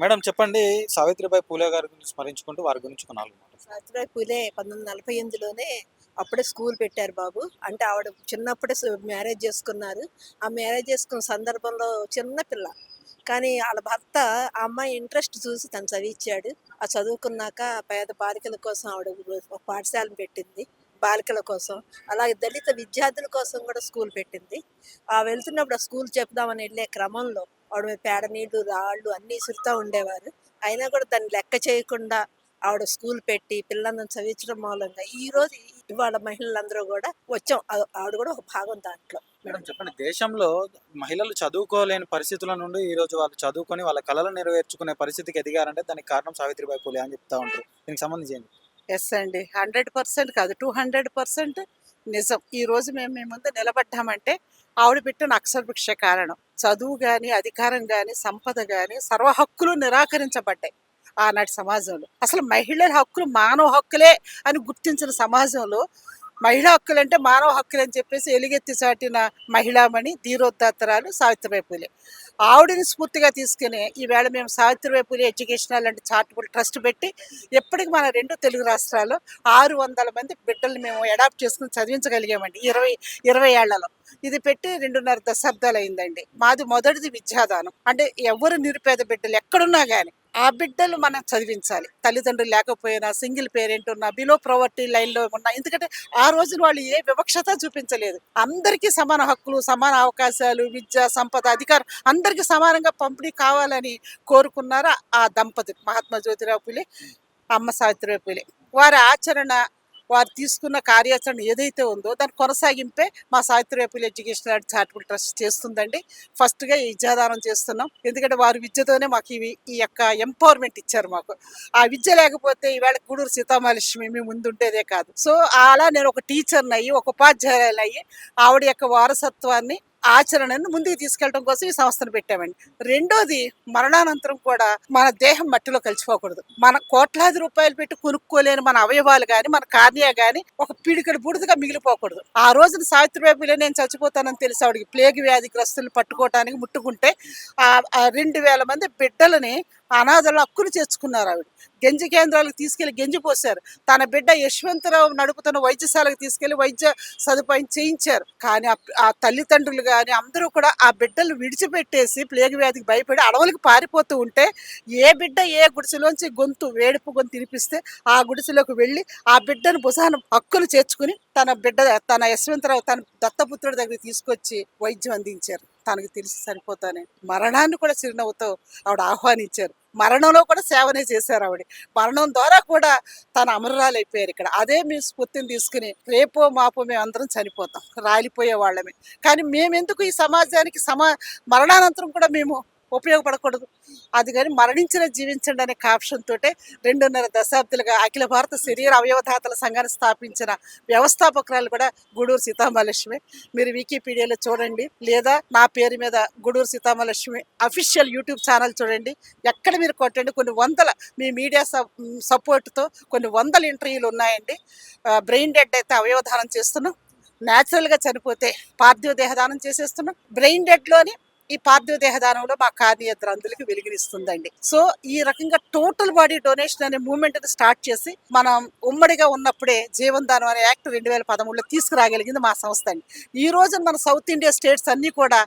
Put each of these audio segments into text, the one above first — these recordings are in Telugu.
మేడం చెప్పండి. సావిత్రిబాయి పూలే గారి గురించి స్మరించుకుంటూ వారి గురించి ఒక 4 మాటలు. సావిత్రిబాయి పూలే 1948లోనే అప్పుడే స్కూల్ పెట్టారు బాబు. అంటే ఆవిడ చిన్నప్పుడే మ్యారేజ్ చేసుకున్నారు. ఆ మ్యారేజ్ చేసుకున్న సందర్భంలో చిన్న పిల్ల. కానీ ఆళ్ళ భర్త ఆ అమ్మాయి ఇంట్రెస్ట్ చూసి తను చదివిచ్చాడు. ఆ చదువుకున్నాక పేద బాలికల కోసం ఆవిడ ఒక పాఠశాలను పెట్టింది. బాలికల కోసం. అలాగే దళిత విద్యార్థుల కోసం కూడా స్కూల్ పెట్టింది. వెళ్తున్నప్పుడు ఆ స్కూల్ చెప్దామని వెళ్ళే క్రమంలో ఆవిడ మీద పేడ నీళ్ళు, రాళ్ళు అన్నీ ఇసురుతా ఉండేవారు. అయినా కూడా దాన్ని లెక్క చేయకుండా ఆవిడ స్కూల్ పెట్టి పిల్లలను చదివించడం మూలంగా ఈరోజు ఇవాళ మహిళలందరూ కూడా వచ్చాం. ఆవిడ కూడా ఒక భాగం దాంట్లో. మేడం చెప్పండి. దేశంలో మహిళలు చదువుకోలేని పరిస్థితుల నుండి ఈరోజు వాళ్ళు చదువుకొని వాళ్ళ కలలు నెరవేర్చుకునే పరిస్థితికి ఎదిగారంటే దానికి కారణం సావిత్రిబాయి పూలే అని చెప్తా ఉంటారు. దీనికి సంబంధించి ఏంటి? ఎస్ అండి. 100% కాదు, 200% నిజం. ఈరోజు మేము మీ ముందు నిలబడ్డామంటే ఆవిడ పెట్టిన అక్షరభిక్ష కారణం. చదువు గాని, అధికారం గాని, సంపద గాని సర్వ హక్కులు నిరాకరించబడ్డాయి ఆనాటి సమాజంలో. అసలు మహిళల హక్కులు మానవ హక్కులే అని గుర్తించిన సమాజంలో మహిళా హక్కులంటే మానవ హక్కులని చెప్పేసి ఎలుగెత్తి చాటిన మహిళామణి ధీరోద్ధాత్తరాలు సావిత్రిబాయి పూలే. ఆవిడని స్ఫూర్తిగా తీసుకుని ఈవేళ మేము Savitribai Phule educational and charitable trust పెట్టి ఎప్పటికి మన 2 తెలుగు రాష్ట్రాల్లో 600 మంది బిడ్డల్ని మేము అడాప్ట్ చేసుకుని చదివించగలిగామండి 20 ఏళ్లలో. ఇది పెట్టి 2.5 దశాబ్దాలు అయిందండి. మాది మొదటిది విద్యాదానం. అంటే ఎవరు నిరుపేద బిడ్డలు ఎక్కడున్నా కానీ ఆ బిడ్డలు మనం చదివించాలి. తల్లిదండ్రులు లేకపోయినా, సింగిల్ పేరెంట్ ఉన్నా, బిలో ప్రవర్టీ లైన్లో ఉన్నా. ఎందుకంటే ఆ రోజున వాళ్ళు ఏ వివక్షత చూపించలేదు. అందరికీ సమాన హక్కులు, సమాన అవకాశాలు, విద్య, సంపద, అధికారం అందరికీ సమానంగా పంపిణీ కావాలని కోరుకున్నారు ఆ దంపతులు మహాత్మా జ్యోతిరావు పూలే, అమ్మ సావిత్రిబాయి పూలే. వారి ఆచరణ, వారు తీసుకున్న కార్యాచరణ ఏదైతే ఉందో దాని కొనసాగింపే మా Savitribai Phule educational and charitable trust చేస్తుందండి. ఫస్ట్గా ఈ విద్యాదానం చేస్తున్నాం. ఎందుకంటే వారి విద్యతోనే మాకు ఈ యొక్క ఎంపవర్మెంట్ ఇచ్చారు మాకు. ఆ విద్య లేకపోతే ఈవేళ గూడూరు సీతామహాలక్ష్మి మీ ముందు ఉండేదే కాదు. సో అలా నేను ఒక టీచర్ని అయ్యి, ఒక ఉపాధ్యాయులు అయ్యి ఆవిడ యొక్క వారసత్వాన్ని, ఆచరణను ముందుకు తీసుకెళ్ళడం కోసం ఈ సంస్థను పెట్టామండి. రెండోది, మరణానంతరం కూడా మన దేహం మట్టిలో కలిసిపోకూడదు. మన కోట్లాది రూపాయలు పెట్టి కొనుక్కోలేని మన అవయవాలు గాని, మన కార్నియా గాని ఒక పీడికడు బూడిదగా మిగిలిపోకూడదు. ఆ రోజున సావిత్రిబాయి పూలే నేను చచ్చిపోతానని తెలిసి ఆవిడకి ప్లేగు వ్యాధిగ్రస్తులు పట్టుకోవటానికి ముట్టుకుంటే 2000 మంది బిడ్డలని అనాథలు హక్కును చేర్చుకున్నారు ఆవిడ. గంజి కేంద్రాలకు తీసుకెళ్లి గంజి పోశారు. తన బిడ్డ యశ్వంతరావు నడుపుతున్న వైద్యశాలకు తీసుకెళ్లి వైద్య సదుపాయం చేయించారు. కానీ ఆ తల్లిదండ్రులు కానీ అందరూ కూడా ఆ బిడ్డలు విడిచిపెట్టేసి ప్లేగు వ్యాధికి భయపడి అడవులకు పారిపోతూ ఉంటే ఏ బిడ్డ ఏ గుడిసెలోంచి వేడుపు గొంతు తినిపిస్తే ఆ గుడిసెలోకి వెళ్ళి ఆ బిడ్డను భుజాన హక్కులు చేర్చుకుని తన యశ్వంతరావు తన దత్తపుత్రుడి దగ్గర తీసుకొచ్చి వైద్యం అందించారు. తనకు తెలిసి సరిపోతానే మరణాన్ని కూడా చిరునవ్వుతో ఆవిడ ఆహ్వానించారు. మరణంలో కూడా సేవనే చేశారు ఆవిడ. మరణం ద్వారా కూడా తన అమరురాలు అయిపోయారు ఇక్కడ. అదే మీ స్ఫూర్తిని తీసుకుని రేపో మాపో మేము అందరం చనిపోతాం, రాలిపోయే వాళ్ళమే. కానీ మేమెందుకు ఈ సమాజానికి మరణానంతరం కూడా మేము ఉపయోగపడకూడదు? అది కానీ మరణించిన జీవించండి అనే కాప్షన్ తోటే 2.5 దశాబ్దాలుగా అఖిల భారత శరీర అవయవదాతల సంఘాన్ని స్థాపించిన వ్యవస్థాపకురాలు కూడా గూడూరు సీతామహాలక్ష్మి. మీరు వికీపీడియాలో చూడండి, లేదా నా పేరు మీద Guduru Seethamahalakshmi official YouTube channel చూడండి. ఎక్కడ మీరు కొట్టండి, కొన్ని వందల మీ మీడియా సపోర్ట్తో కొన్ని వందల ఇంటర్వ్యూలు ఉన్నాయండి. బ్రెయిన్ డెడ్ అయితే అవయవదానం చేస్తున్నాం, న్యాచురల్గా చనిపోతే పార్థివ దేహదానం చేసేస్తున్నాం. బ్రెయిన్ డెడ్లోని ఈ పార్థివ దేహదానంలో మా కార్నియా గ్రంథులకి వెలుగునిస్తుందండి. సో ఈ రకంగా టోటల్ బాడీ డొనేషన్ అనే మూవ్మెంట్ స్టార్ట్ చేసి మనం ఉమ్మడిగా ఉన్నప్పుడే జీవన్ దానం అనే యాక్ట్ 2013లో తీసుకురాగలిగింది మా సంస్థ అండి. ఈ రోజు మన సౌత్ ఇండియా స్టేట్స్ అన్నీ కూడా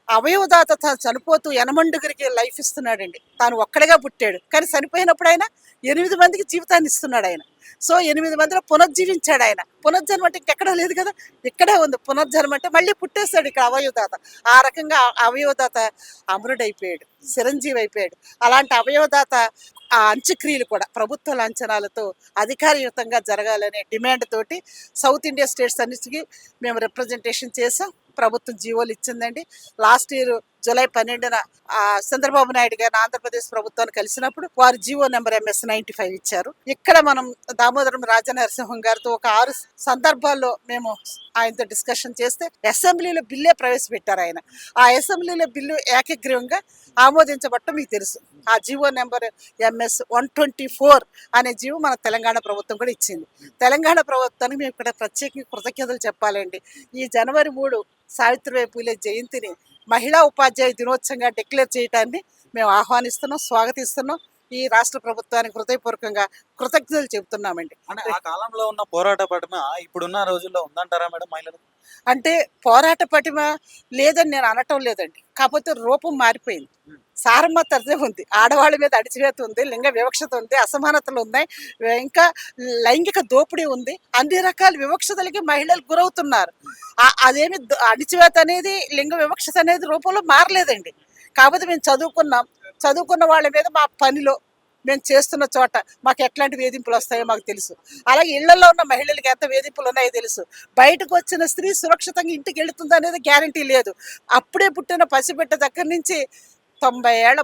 అవయవదాత చనిపోతూ ఎనమండుగురికి లైఫ్ ఇస్తున్నాడండి. తాను ఒక్కడిగా పుట్టాడు, కానీ చనిపోయినప్పుడు ఆయన 8 మందికి జీవితాన్ని ఇస్తున్నాడు ఆయన. సో 8 మందిలో పునర్జీవించాడు ఆయన. పునర్జన్మ అంటే ఇంకెక్కడా లేదు కదా, ఇక్కడే ఉంది పునర్జన్మ. అంటే మళ్ళీ పుట్టేశాడు ఇక్కడ అవయవదాత. ఆ రకంగా అవయవదాత అమరుడైపోయాడు, చిరంజీవి అయిపోయాడు. అలాంటి అవయవదాత ఆ అంత్యక్రియలు కూడా ప్రభుత్వ లాంఛనాలతో అధికారయుతంగా జరగాలనే డిమాండ్ తోటి సౌత్ ఇండియా స్టేట్స్ అన్నిటికీ మేము రిప్రజెంటేషన్ చేసాం. ప్రభుత్వం జీవోలు ఇచ్చిందండి. లాస్ట్ ఇయర్ జూలై 12న చంద్రబాబు నాయుడు గారిని ఆంధ్రప్రదేశ్ ప్రభుత్వాన్ని కలిసినప్పుడు వారు జీవో నెంబర్ MS 95 ఇచ్చారు. ఇక్కడ మనం దామోదరం రాజనరసింహం గారితో ఒక 6 సందర్భాల్లో మేము ఆయనతో డిస్కషన్ చేస్తే అసెంబ్లీలో బిల్లే ప్రవేశపెట్టారు ఆయన. ఆ అసెంబ్లీలో బిల్లు ఏకగ్రీవంగా ఆమోదించబట్టం మీకు తెలుసు. ఆ జీవో నెంబర్ MS 124 అనే జీవో మన తెలంగాణ ప్రభుత్వం కూడా ఇచ్చింది. తెలంగాణ ప్రభుత్వానికి మేము ఇక్కడ ప్రత్యేకంగా కృతజ్ఞతలు చెప్పాలండి. ఈ జనవరి 3 సావిత్రిబాయి పూలే జయంతిని మహిళా ఉపాధ్యాయ దినోత్సవంగా డిక్లేర్ చేయడాన్ని మేము ఆహ్వానిస్తున్నాం, స్వాగతిస్తున్నాం. ఈ రాష్ట్ర ప్రభుత్వానికి హృదయపూర్వకంగా కృతజ్ఞతలు చెబుతున్నామండి. అంటే ఆ కాలంలో ఉన్న పోరాట పటిమ ఇప్పుడున్న రోజుల్లో ఉందంటారా మేడం మహిళలు? అంటే పోరాట పటిమ లేదని నేను అనటం లేదండి. కాకపోతే రూపం మారిపోయింది. సారమతదే ఉంది. ఆడవాళ్ళ మీద అణిచివేత ఉంది, లింగ వివక్షత ఉంది, అసమానతలు ఉన్నాయి, ఇంకా లైంగిక దోపిడీ ఉంది. అన్ని రకాల వివక్షతలకి మహిళలు గురవుతున్నారు. అదేమి అణిచివేత అనేది, లింగ వివక్షత అనేది రూపంలో మారలేదండి. కాకపోతే మేము చదువుకున్నాం. చదువుకున్న వాళ్ళ మీద మా పనిలో మేము చేస్తున్న చోట మాకు ఎట్లాంటి వేధింపులు వస్తాయో మాకు తెలుసు. అలాగే ఇళ్లలో ఉన్న మహిళలకి ఎంత వేధింపులు ఉన్నాయో తెలుసు. బయటకు వచ్చిన స్త్రీ సురక్షితంగా ఇంటికి వెళుతుంది అనేది గ్యారంటీ లేదు. అప్పుడే పుట్టిన పసిబిడ్డ దగ్గర నుంచి 90 ఏళ్ల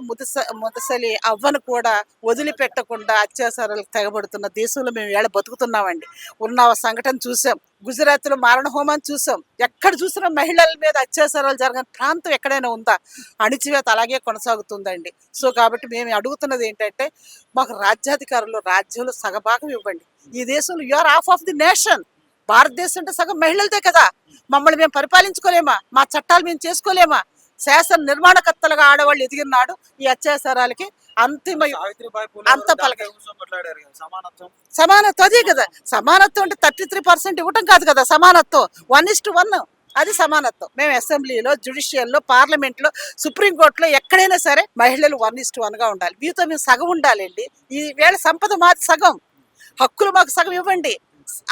ముదసలి అవ్వను కూడా వదిలిపెట్టకుండా అత్యాచారాలకు తెగబడుతున్న దేశంలో మేము ఏళ్ళ బతుకుతున్నామండి. ఉన్న సంఘటన చూసాం. గుజరాత్లో మారణ హోమాన్ని చూసాం. ఎక్కడ చూసినా మహిళల మీద అత్యాచారాలు జరగని ప్రాంతం ఎక్కడైనా ఉందా? అణిచివేత అలాగే కొనసాగుతుందండి. సో కాబట్టి మేము అడుగుతున్నది ఏంటంటే, మాకు రాజ్యాధికారులు రాజ్యంలో సగభాగం ఇవ్వండి. ఈ దేశంలో you or half of the nation. భారతదేశం అంటే సగం మహిళలదే కదా. మమ్మల్ని మేము పరిపాలించుకోలేమా? మా చట్టాలు మేము చేసుకోలేమా? శాసన నిర్మాణకర్తలుగా ఆడవాళ్ళు ఎదిగినాడు ఈ అత్యాచారాలకి అంతిమ సావిత్రిబాయి పూలే అంత గారు పలక దానిపై కూర్చొని కొట్లాడారు కదా, సమానత్వం. సమానత్వం అదే కదా. సమానత్వం అంటే 33% ఇవ్వటం కాదు కదా సమానత్వం. 1:1 అది సమానత్వం. మేము అసెంబ్లీలో, జ్యుడిషియల్లో, పార్లమెంట్లో, సుప్రీంకోర్టులో ఎక్కడైనా సరే మహిళలు 1:1గా ఉండాలి. మీతో మేము సగం ఉండాలండి. ఈ వేళ సంపద మాది సగం, హక్కులు మాకు సగం ఇవ్వండి.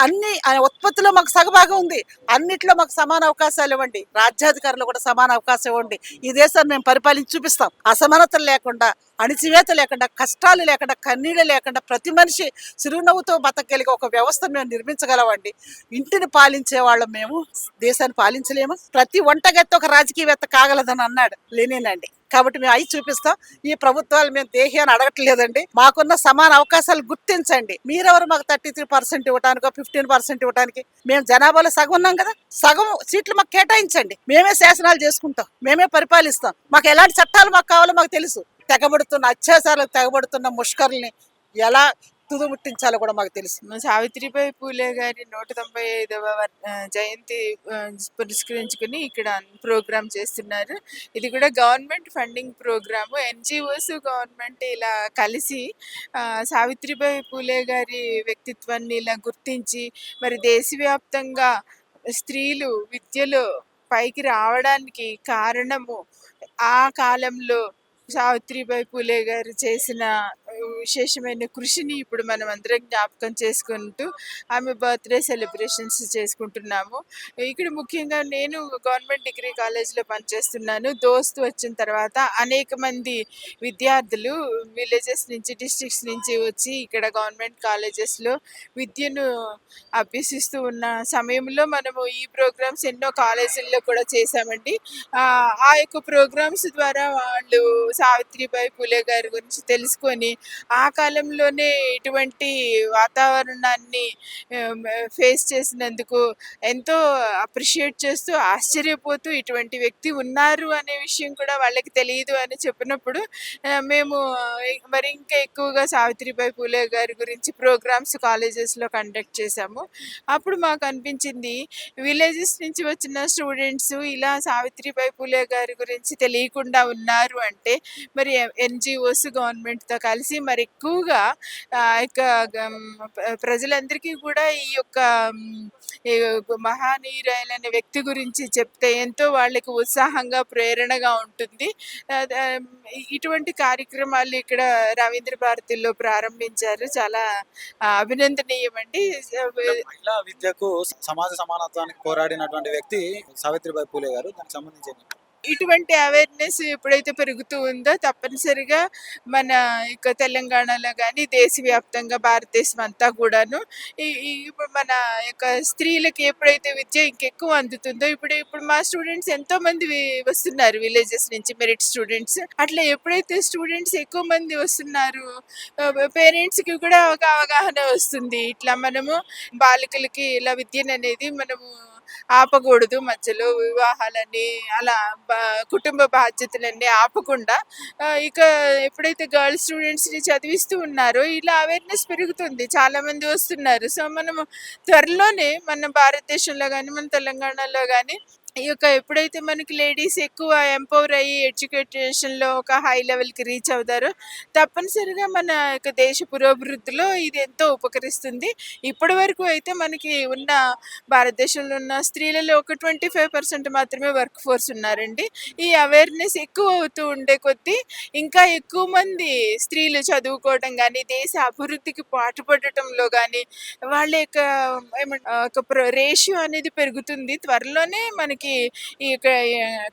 అన్ని ఉత్పత్తిలో మాకు సగభాగం ఉంది. అన్నిట్లో మాకు సమాన అవకాశాలు ఇవ్వండి. రాజ్యాధికారులు కూడా సమాన అవకాశం ఇవ్వండి. ఈ దేశాన్ని మేము పరిపాలించి చూపిస్తాం. అసమానతలు లేకుండా, అణిచివేత లేకుండా, కష్టాలు లేకుండా, కన్నీళ్ళు లేకుండా ప్రతి మనిషి చిరునవ్వుతో బతకగలిగే ఒక వ్యవస్థను మేము నిర్మించగలమండి. ఇంటిని పాలించే వాళ్ళం మేము, దేశాన్ని పాలించలేము. ప్రతి వంటగత్తి ఒక రాజకీయవేత్త కాగలదని అన్నాడు లెనిన్. కాబట్టి మేము అవి చూపిస్తాం. ఈ ప్రభుత్వాలు మేము దేహి అని అడగట్లేదండి. మాకున్న సమాన అవకాశాలు గుర్తించండి. మీరెవరు మాకు 33% ఇవ్వటానికో 15% ఇవ్వటానికి? మేము జనాభాలో సగం ఉన్నాం కదా. సగం సీట్లు మాకు కేటాయించండి. మేమే శాసనాలు చేసుకుంటాం, మేమే పరిపాలిస్తాం. మాకు ఎలాంటి చట్టాలు మాకు కావాలో మాకు తెలుసు. తెగబడుతున్న అత్యాచారాలకు తెగబడుతున్న ముష్కరుల్ని ఎలా తుదుముట్టించాలో కూడా మాకు తెలుసు. సావిత్రిబాయి పూలే గారి 195వ జయంతి పురస్కరించుకుని ఇక్కడ ప్రోగ్రామ్ చేస్తున్నారు. ఇది కూడా government funding program. NGOs, government ఇలా కలిసి సావిత్రిబాయి పూలే గారి వ్యక్తిత్వాన్ని ఇలా గుర్తించి మరి దేశవ్యాప్తంగా స్త్రీలు విద్యలో పైకి రావడానికి కారణము ఆ కాలంలో సావిత్రిబాయి పూలే గారు చేసిన విశేషమైన కృషిని ఇప్పుడు మనం అందరం జ్ఞాపకం చేసుకుంటూ ఆమె బర్త్డే సెలబ్రేషన్స్ చేసుకుంటున్నాము. ఇక్కడ ముఖ్యంగా నేను గవర్నమెంట్ డిగ్రీ కాలేజ్లో పనిచేస్తున్నాను. దోస్త్ వచ్చిన తర్వాత అనేక మంది విద్యార్థులు విలేజెస్ నుంచి, డిస్ట్రిక్ట్స్ నుంచి వచ్చి ఇక్కడ గవర్నమెంట్ కాలేజెస్లో విద్యను అభ్యసిస్తూ ఉన్న సమయంలో మనము ఈ ప్రోగ్రామ్స్ ఎన్నో కాలేజీల్లో కూడా చేశామండి. ఆ యొక్క ప్రోగ్రామ్స్ ద్వారా వాళ్ళు సావిత్రిబాయి పూలే గారి గురించి తెలుసుకొని ఆ కాలంలోనే ఇటువంటి వాతావరణాన్ని ఫేస్ చేసినందుకు ఎంతో అప్రిషియేట్ చేస్తూ, ఆశ్చర్యపోతూ ఇటువంటి వ్యక్తి ఉన్నారు అనే విషయం కూడా వాళ్ళకి తెలియదు అని చెప్పినప్పుడు మేము మరి ఇంకా ఎక్కువగా సావిత్రిబాయి పూలే గారి గురించి ప్రోగ్రామ్స్ కాలేజెస్లో కండక్ట్ చేశాము. అప్పుడు మాకు అనిపించింది, విలేజెస్ నుంచి వచ్చిన స్టూడెంట్స్ ఇలా సావిత్రిబాయి పూలే గారి గురించి తెలియకుండా ఉన్నారు అంటే మరి ఎన్జిఓస్, గవర్నమెంట్తో కలిసి మరి ఎక్కువగా ఇక ప్రజలందరికీ కూడా ఈ యొక్క మహానీయులైన వ్యక్తి గురించి చెప్తే ఎంతో వాళ్ళకి ఉత్సాహంగా, ప్రేరణగా ఉంటుంది. ఇటువంటి కార్యక్రమాలు ఇక్కడ రవీంద్ర భారతిలో ప్రారంభించారు. చాలా అభినందనీయమండి. మహిళా విద్యకు, సమాజ సమానత్వానికి పోరాడినటువంటి వ్యక్తి సావిత్రిబాయి పూలే గారు. దానికి సంబంధించి ఇటువంటి అవేర్నెస్ ఎప్పుడైతే పెరుగుతూ ఉందో తప్పనిసరిగా మన ఇక తెలంగాణలో కానీ దేశవ్యాప్తంగా భారతదేశం అంతా కూడాను ఇప్పుడు మన యొక్క స్త్రీలకి ఎప్పుడైతే విద్య ఇంకెక్కువ అందుతుందో ఇప్పుడు మా స్టూడెంట్స్ ఎంతో మంది వస్తున్నారు విలేజెస్ నుంచి, మెరిట్ స్టూడెంట్స్. అట్లా ఎప్పుడైతే స్టూడెంట్స్ ఎక్కువ మంది వస్తున్నారు, పేరెంట్స్కి కూడా ఒక అవగాహన వస్తుంది. ఇట్లా మనము బాలికలకి ఇలా విద్యను అనేది మనము ఆపకూడదు. మధ్యలో వివాహాలని అలా కుటుంబ బాధ్యతలన్నీ ఆపకుండా ఇక ఎప్పుడైతే గర్ల్స్ స్టూడెంట్స్ని చదివిస్తూ ఉన్నారో ఇలా అవేర్నెస్ పెరుగుతుంది, చాలామంది వస్తున్నారు. సో మనము త్వరలోనే మన భారతదేశంలో కానీ, మన తెలంగాణలో కానీ ఈ యొక్క ఎప్పుడైతే మనకి లేడీస్ ఎక్కువ ఎంపవర్ అయ్యి ఎడ్యుకేషన్‌లో ఒక హై లెవెల్‌కి రీచ్ అవుతారో, తప్పనిసరిగా మన యొక్క దేశ పురోభివృద్ధిలో ఇది ఎంతో ఉపకరిస్తుంది. ఇప్పటి వరకు అయితే మనకి ఉన్న భారతదేశంలో ఉన్న స్త్రీలలో ఒక 25% మాత్రమే వర్క్ ఫోర్స్ ఉన్నారండి. ఈ అవేర్‌నెస్ ఎక్కువ అవుతూ ఉండే కొద్దీ ఇంకా ఎక్కువ మంది స్త్రీలు చదువుకోవడం గానీ, దేశ అభివృద్ధికి పాటుపడటంలో గానీ, వాళ్ళ యొక్క ఒక రేషియో అనేది పెరుగుతుంది. త్వరలోనే మనకి ఈ యొక్క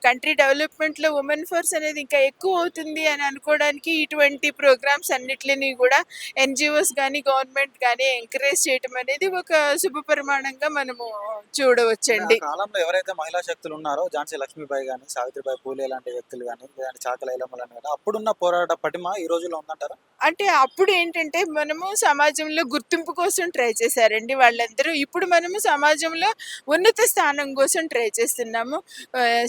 కంట్రీ డెవలప్‌మెంట్‌లో వుమెన్ ఫోర్స్ అనేది ఇంకా ఎక్కువ అవుతుంది అని అనుకోవడానికి ఇటువంటి ప్రోగ్రామ్స్ అన్నిట్లిని కూడా ఎన్‌జీఓస్ గానీ, గవర్నమెంట్ గానీ ఎంకరేజ్ చేయటం అనేది ఒక శుభ పరిమాణంగా మనము అంటే ఆ చూడవచ్చండి. కాలంలో ఎవరైతే మహిళా శక్తులు ఉన్నారో ఝాన్సీ లక్ష్మీబాయి గాని, సావిత్రిబాయి పూలే లాంటి వ్యక్తులు గాని, లేదంటే చాకలి ఐలమ్మలని గాని అప్పుడున్న పోరాట పటిమ ఈ రోజుల్లో ఉందంటారా? అంటే అప్పుడు ఏంటంటే మనము సమాజంలో గుర్తింపు కోసం ట్రై చేశారండి వాళ్ళందరూ. ఇప్పుడు మనము సమాజంలో ఉన్నత స్థానం కోసం ట్రై చేస్తున్నాము.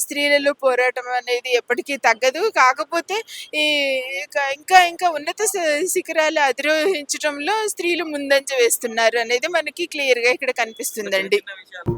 స్త్రీలలో పోరాటం అనేది ఎప్పటికీ తగ్గదు. కాకపోతే ఈ ఇంకా ఇంకా ఉన్నత శిఖరాలు అధిరోహించటంలో స్త్రీలు ముందంజ వేస్తున్నారు అనేది మనకి క్లియర్‌గా ఇక్కడ అంటే చిన్న కనిపిస్తుందండి. చిన్న విషయాలు